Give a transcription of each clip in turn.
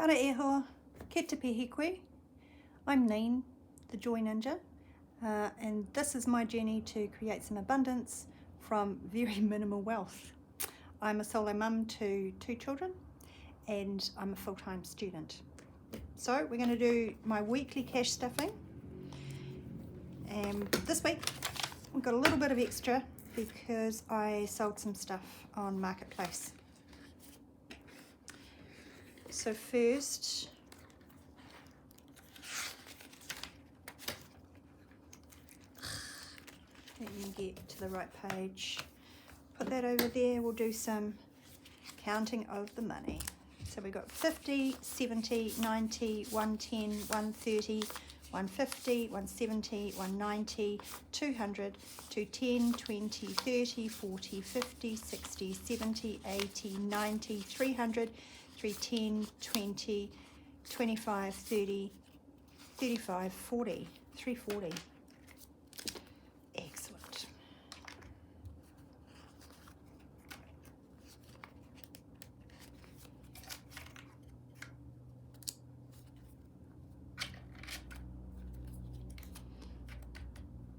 Ara eho, ke te pehikwe. I'm Neen, the Joy Ninja, and this is my journey to create some abundance from very minimal wealth. I'm a solo mum to 2 children, and I'm a full-time student. So we're going to do my weekly cash stuffing, and this week we've got a little bit of extra because I sold some stuff on Marketplace. So first, let me get to the right page. Put that over there. We'll do some counting of the money. So we've got 50, 70, 90, 110, 130, 150, 170, 190, 200, 210, 20, 30, 40, 50, 60, 70, 80, 90, 300, 310, 20, 25, 30, 35, 40, 340. Excellent.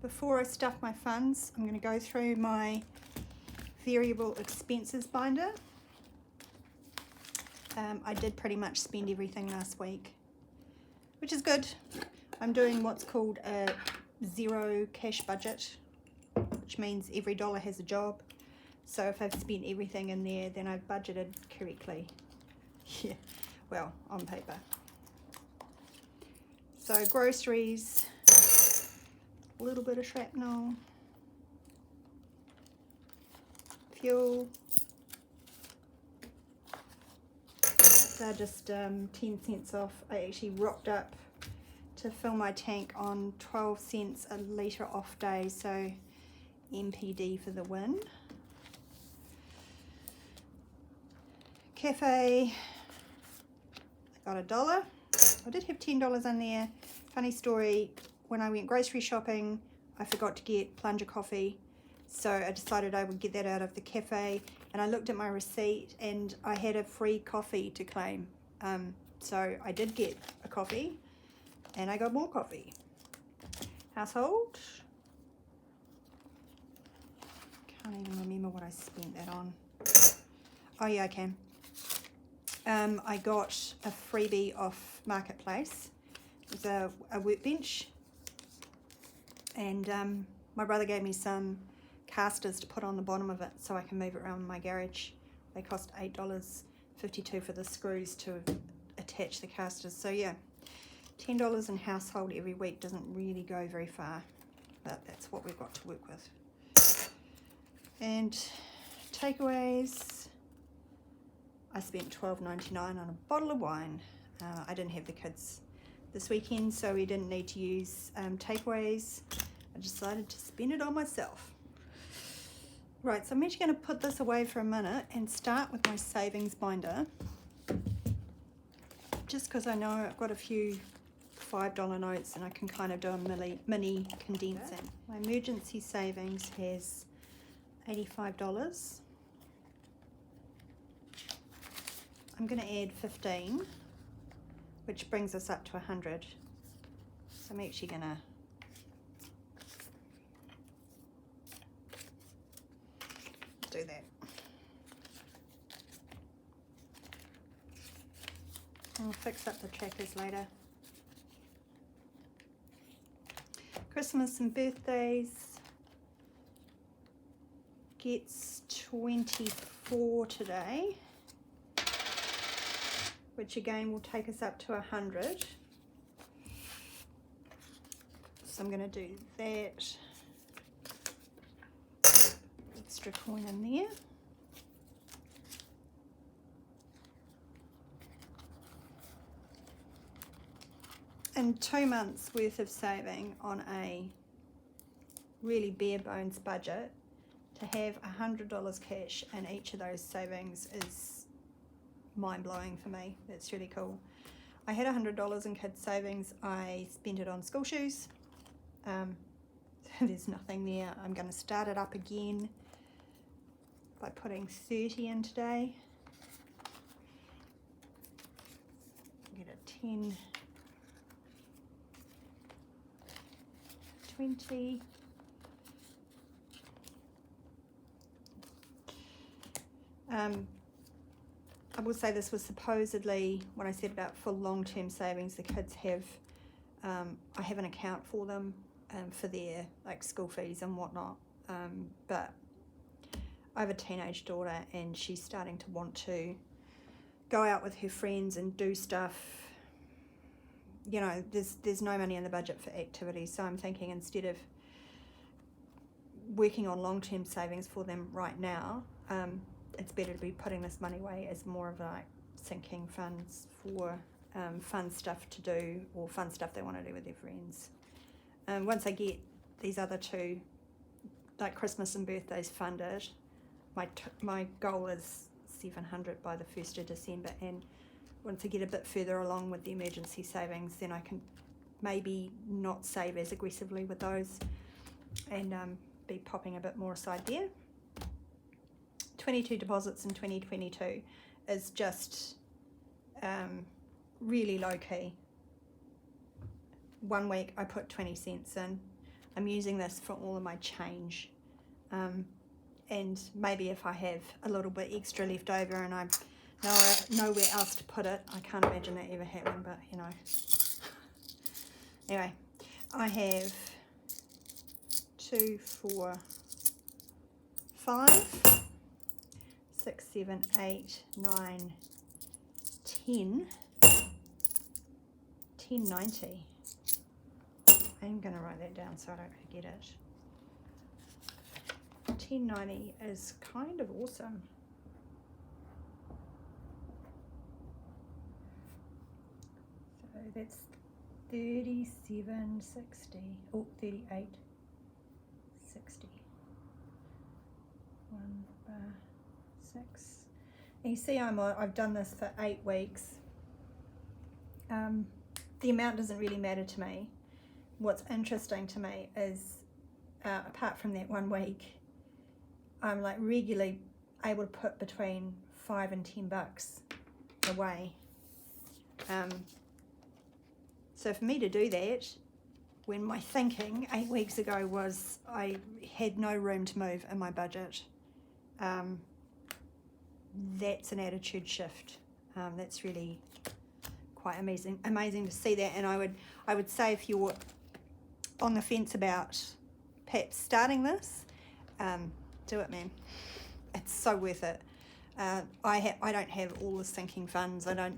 Before I stuff my funds, I'm going to go through my variable expenses binder. I did pretty much spend everything last week, which is good. I'm doing what's called a zero cash budget, which means every dollar has a job. So if I've spent everything in there, then I've budgeted correctly. Yeah, well, on paper. So groceries, a little bit of shrapnel, fuel. They're just 10 cents off. I actually rocked up to fill my tank on 12 cents a litre off day, so MPD for the win. Cafe, I got $1. I did have $10 in there. Funny story, when I went grocery shopping, I forgot to get plunger coffee, so I decided I would get that out of the cafe, and I looked at my receipt and I had a free coffee to claim. So I did get a coffee and I got more coffee. Household. Can't even remember what I spent that on. Oh yeah, I can. I got a freebie off Marketplace. It was a workbench, and my brother gave me some casters to put on the bottom of it so I can move it around my garage. They cost $8.52 for the screws to attach the casters. So yeah, $10 in household every week doesn't really go very far, but that's what we've got to work with. And takeaways, I spent $12.99 on a bottle of wine. I didn't have the kids this weekend, so we didn't need to use takeaways. I decided to spend it on myself. Right, so I'm actually going to put this away for a minute and start with my savings binder, just because I know I've got a few $5 notes and I can kind of do a mini condensing. My emergency savings has $85. I'm going to add 15, which brings us up to 100. So I'm actually going to do that. I'll fix up the trackers later. Christmas and birthdays gets 24 today, which again will take us up to 100. So I'm going to do that. Extra coin in there. And 2 months worth of saving on a really bare bones budget, to have $100 cash in each of those savings is mind-blowing for me. That's really cool. I had $100 in kids savings. I spent it on school shoes. There's nothing there. I'm going to start it up again by putting 30 in today. 10, 20. I will say this was supposedly, when I said about for long-term savings, the kids have, I have an account for them for their like school fees and whatnot, but I have a teenage daughter and she's starting to want to go out with her friends and do stuff. You know, there's no money in the budget for activities, so I'm thinking instead of working on long-term savings for them right now, it's better to be putting this money away as more of like sinking funds for fun stuff to do, or fun stuff they want to do with their friends. Once I get these other two, like Christmas and birthdays, funded, my goal is 700 by the 1st of December, and once I get a bit further along with the emergency savings, then I can maybe not save as aggressively with those and be popping a bit more aside there. 22 deposits in 2022 is just really low key. 1 week I put 20 cents in. I'm using this for all of my change, and maybe if I have a little bit extra left over and I know nowhere else to put it, I can't imagine that ever happening, but you know. Anyway, I have 2, 4, 5, 6, 7, 8, 9, 10, 10.90. I'm going to write that down so I don't forget it. 10.90 is kind of awesome. So that's 37.60. Oh, 38.60. 1 bar 6. And you see, I've done this for 8 weeks. The amount doesn't really matter to me. What's interesting to me is, apart from that 1 week, I'm like regularly able to put between $5 and $10 away. So for me to do that, when my thinking 8 weeks ago was I had no room to move in my budget, that's an attitude shift. That's really quite amazing to see that. And I would say, if you're on the fence about perhaps starting this, do it, man. It's so worth it. I don't have all the sinking funds. I don't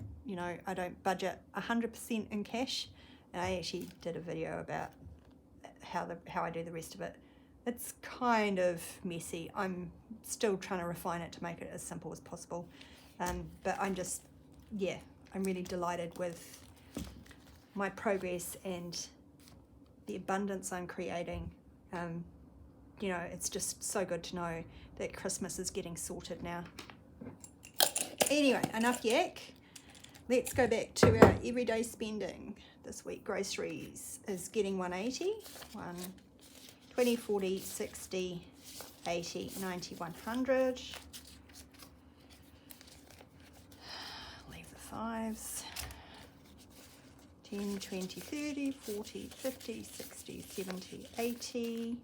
budget 100% in cash. And I actually did a video about how I do the rest of it. It's kind of messy. I'm still trying to refine it to make it as simple as possible. But I'm really delighted with my progress and the abundance I'm creating. It's just so good to know that Christmas is getting sorted now. Anyway, enough yak. Let's go back to our everyday spending. This week, groceries is getting 180. 20, 40, 60, 80, 90, 100. Leave the 5s. 10, 20, 30, 40, 50, 60, 70, 80.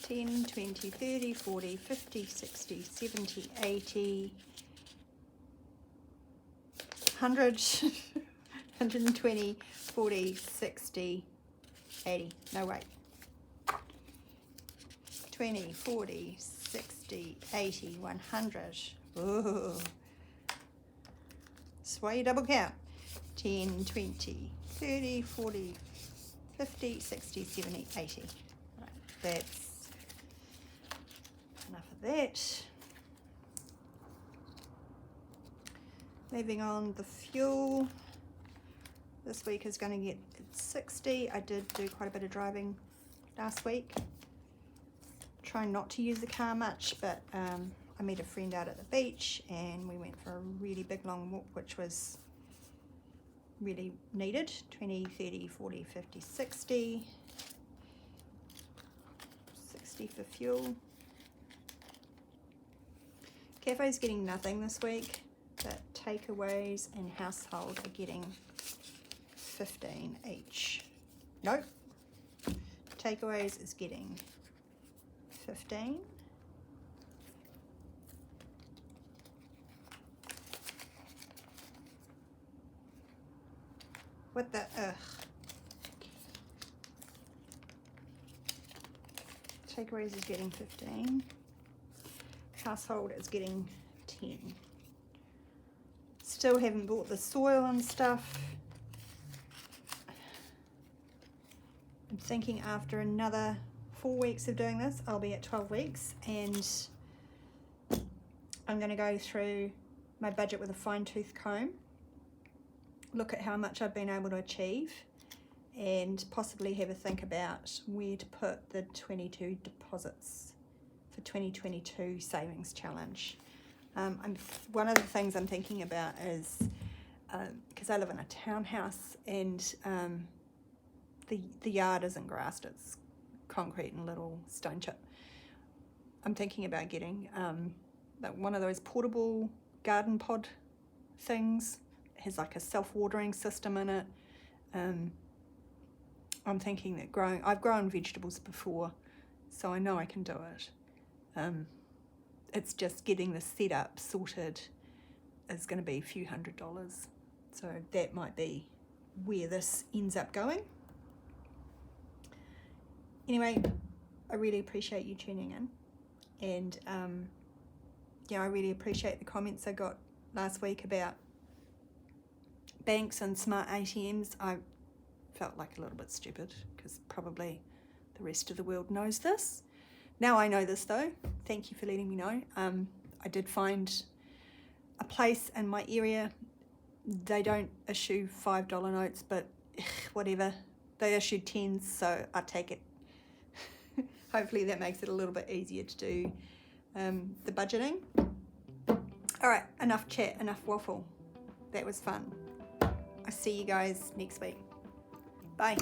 10, 20, 30, 40, 50, 60, 70, 80, 100, 120, 40, 60, 80. No, wait. 20, 40, 60, 80, 100. Ooh. That's why you double count. 10, 20, 30, 40, 50, 60, 70, 80. Right, that's enough of that. Moving on, the fuel. This week is going to get 60. I did do quite a bit of driving last week. Trying not to use the car much, but I met a friend out at the beach and we went for a really big long walk, which was really needed. 20, 30, 40, 50, 60. 60 for fuel. Cafe's getting nothing this week, but takeaways and household are getting 15 each. Nope. Takeaways is getting 15. What the, ugh. Takeaways is getting 15. Household is getting 10. Still haven't bought the soil and stuff. I'm thinking after another 4 weeks of doing this, I'll be at 12 weeks, and I'm going to go through my budget with a fine-tooth comb, look at how much I've been able to achieve, and possibly have a think about where to put the 22 deposits for 2022 savings challenge. One of the things I'm thinking about is, because I live in a townhouse, and the yard isn't grassed, it's concrete and little stone chip. I'm thinking about getting one of those portable garden pod things. It has like a self-watering system in it. I'm thinking that I've grown vegetables before, so I know I can do it. It's just getting the setup sorted is going to be a few $100s. So that might be where this ends up going. Anyway, I really appreciate you tuning in. And yeah, I really appreciate the comments I got last week about banks and smart ATMs. I felt like a little bit stupid because probably the rest of the world knows this. Now I know this though. Thank you for letting me know. I did find a place in my area. They don't issue $5 notes, but whatever. They issued 10s, so I take it. Hopefully that makes it a little bit easier to do the budgeting. All right, enough chat, enough waffle. That was fun. I'll see you guys next week. Bye.